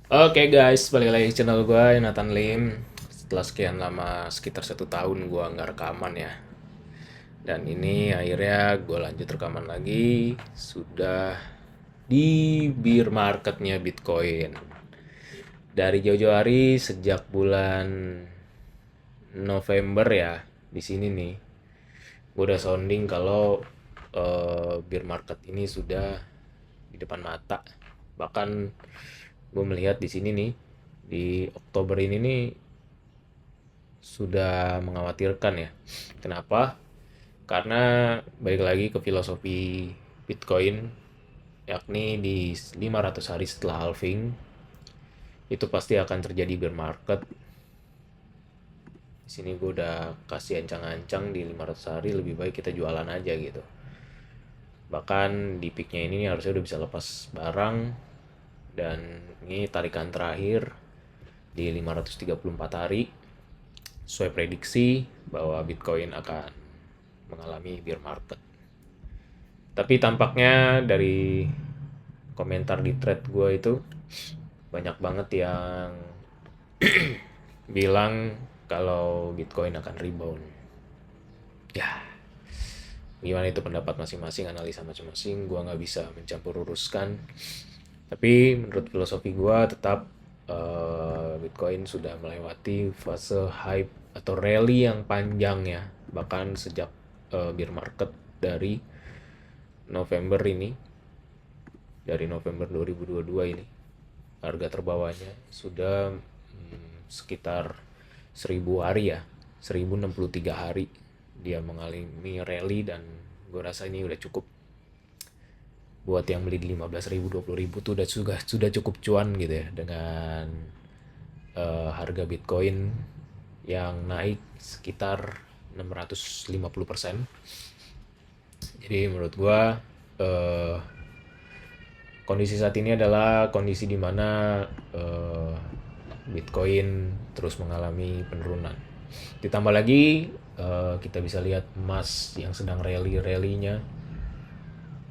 Oke guys, balik lagi ke channel gue, Nathan Lim. Setelah sekian lama, sekitar 1 tahun gue nggak rekaman ya. Dan ini akhirnya gue lanjut rekaman lagi. Sudah di bear marketnya Bitcoin. Dari jauh-jauh hari, sejak bulan November ya, di sini nih. Gue udah sounding kalau bear market ini sudah di depan mata. Bahkan gue melihat di sini nih, di Oktober ini nih sudah mengkhawatirkan ya. Kenapa? Karena balik lagi ke filosofi Bitcoin, yakni di 500 hari setelah halving itu pasti akan terjadi bear market. Di sini gue udah kasih ancang-ancang di 500 hari lebih baik kita jualan aja gitu. Bahkan di peaknya ini harusnya udah bisa lepas barang, dan ini tarikan terakhir di 534 hari sesuai prediksi bahwa Bitcoin akan mengalami bear market. Tapi tampaknya dari komentar di thread gue itu banyak banget yang bilang kalau Bitcoin akan rebound. Ya, gimana itu pendapat masing-masing, analisa masing-masing, gue nggak bisa mencampur uruskan. Tapi menurut filosofi gue tetap Bitcoin sudah melewati fase hype atau rally yang panjang ya. Bahkan sejak bear market dari November ini, dari November 2022 ini, harga terbawahnya sudah sekitar 1000 hari ya, 1063 hari dia mengalami rally, dan gue rasa ini udah cukup buat yang beli di 15.000 20.000 tuh sudah cukup cuan gitu ya, dengan harga Bitcoin yang naik sekitar 650%. Jadi menurut gue eh, kondisi saat ini adalah kondisi di mana Bitcoin terus mengalami penurunan. Ditambah lagi kita bisa lihat emas yang sedang rally-rallynya,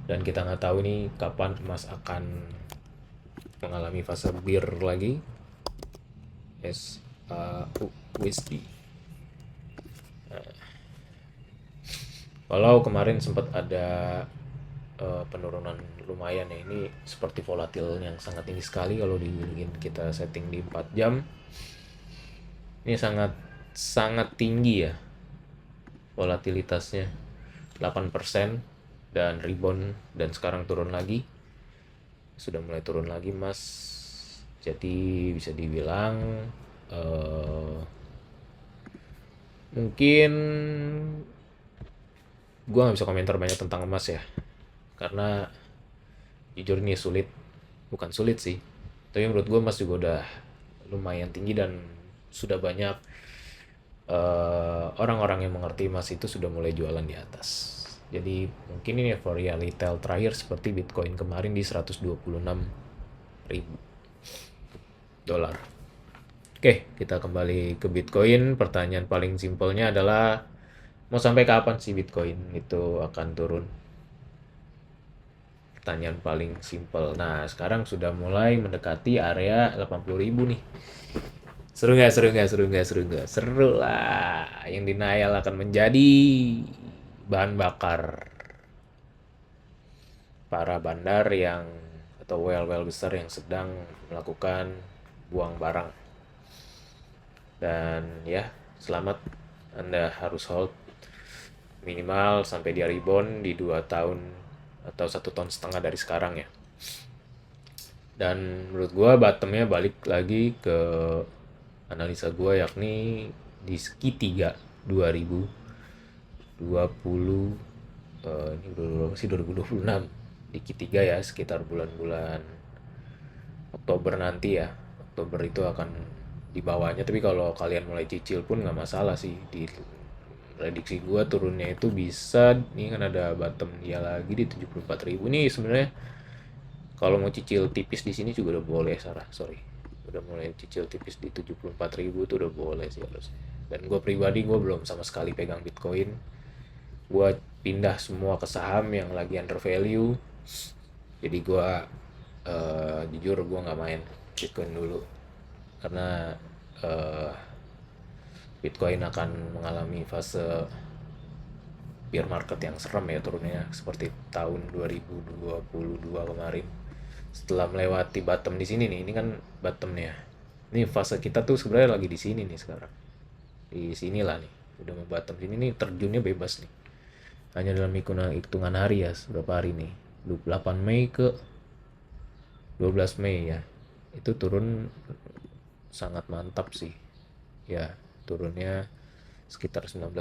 dan kita nggak tahu nih kapan emas akan mengalami fase bear lagi. USD. Kalau kemarin sempat ada penurunan lumayan ya, ini seperti volatil yang sangat tinggi sekali. Kalau dibikin kita setting di 4 jam, ini sangat sangat tinggi ya volatilitasnya, 8%, dan rebound, dan sekarang turun lagi, sudah mulai turun lagi mas. Jadi bisa dibilang eh, mungkin gue nggak bisa komentar banyak tentang emas ya, karena jujur ini sulit, bukan sulit sih, tapi menurut gue emas juga udah lumayan tinggi, dan sudah banyak orang-orang yang mengerti emas itu sudah mulai jualan di atas. Jadi mungkin ini for retail terakhir seperti Bitcoin kemarin di 126.000 dolar. Oke, kita kembali ke Bitcoin. Pertanyaan paling simpelnya adalah mau sampai kapan sih Bitcoin itu akan turun? Pertanyaan paling simpel. Nah, sekarang sudah mulai mendekati area 80.000 nih. Seru nggak? Seru nggak? Seru nggak? Seru nggak? Seru lah. Yang denial akan menjadi bahan bakar para bandar yang atau well-well besar yang sedang melakukan buang barang. Dan ya, selamat, Anda harus hold minimal sampai dia rebound di 2 tahun atau 1,5 tahun dari sekarang ya. Dan menurut gue bottomnya balik lagi ke analisa gue, yakni di Q3 2020, ini berapa sih, 2026, di Q3 ya, sekitar bulan-bulan Oktober nanti ya. Oktober itu akan di bawahnya, tapi kalau kalian mulai cicil pun nggak masalah sih. Di prediksi gue turunnya itu bisa, ini kan ada bottom dia lagi di 74.000 nih sebenarnya. Kalau mau cicil tipis di sini juga udah boleh, sorry, udah mulai cicil tipis di 74.000 tuh udah boleh sih harusnya. Dan gue pribadi, gue belum sama sekali pegang Bitcoin. Gue pindah semua ke saham yang lagi under value. Jadi gue jujur gue nggak main. Bitcoin dulu karena eh, Bitcoin akan mengalami fase bear market yang serem ya turunnya seperti tahun 2022 kemarin. Setelah melewati bottom di sini nih, ini kan bottomnya. Ini fase kita tuh sebenarnya lagi di sini nih sekarang. Di sinilah nih, udah mau bottom sini nih terjunnya bebas nih. Hanya dalam hitungan hari ya, berapa hari nih? 28 Mei ke 12 Mei ya. Itu turun sangat mantap sih. Ya, turunnya sekitar 19%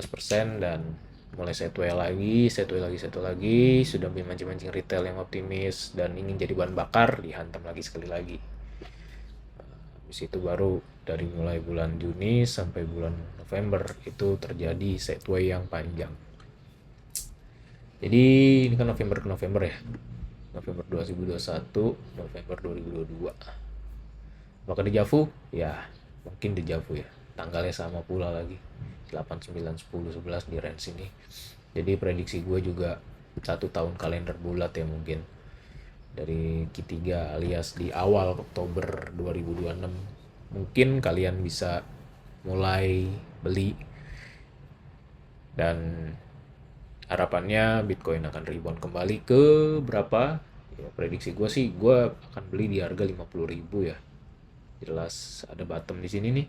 dan mulai setway lagi, setway lagi, setway lagi, sudah mancing-mancing retail yang optimis dan ingin jadi bahan bakar, dihantam lagi sekali lagi. Habis itu baru dari mulai bulan Juni sampai bulan November itu terjadi setway yang panjang. Jadi ini kan November ke November ya. November 2021, November 2022. Apakah dejavu? Ya, mungkin dejavu ya. Tanggalnya sama pula lagi. 8, 9, 10, 11 di range ini. Jadi prediksi gue juga 1 tahun kalender bulat ya mungkin. Dari Q3 alias di awal Oktober 2026. Mungkin kalian bisa mulai beli. Dan harapannya Bitcoin akan rebound kembali ke berapa? Ya, prediksi gue sih gue akan beli di harga 50.000 ya. Jelas ada bottom di sini nih.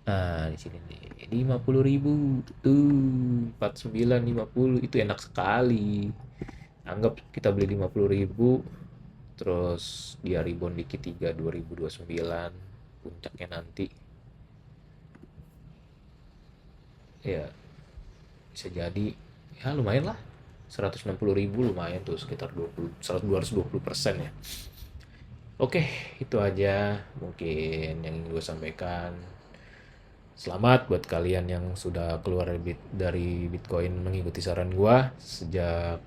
Nah, di sini nih. 50.000 tuh 49 50 itu enak sekali. Anggap kita beli 50.000 terus dia rebound di Q3 2029 puncaknya nanti. Ya, bisa jadi ya lumayan lah. 160.000 lumayan tuh sekitar 220% ya. Oke, itu aja mungkin yang ingin gue sampaikan. Selamat buat kalian yang sudah keluar dari Bitcoin mengikuti saran gua sejak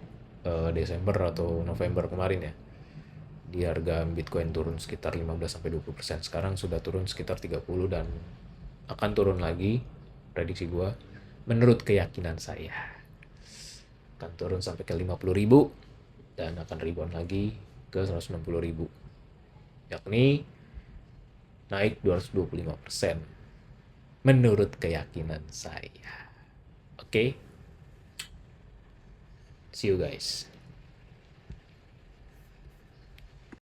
Desember atau November kemarin ya. Di harga Bitcoin turun sekitar 15-20%. Sekarang sudah turun sekitar 30 dan akan turun lagi prediksi gua menurut keyakinan saya. Akan turun sampai ke 50.000 dan akan rebound lagi ke 160.000. Yakni naik 225%. Menurut keyakinan saya. Oke, see you guys.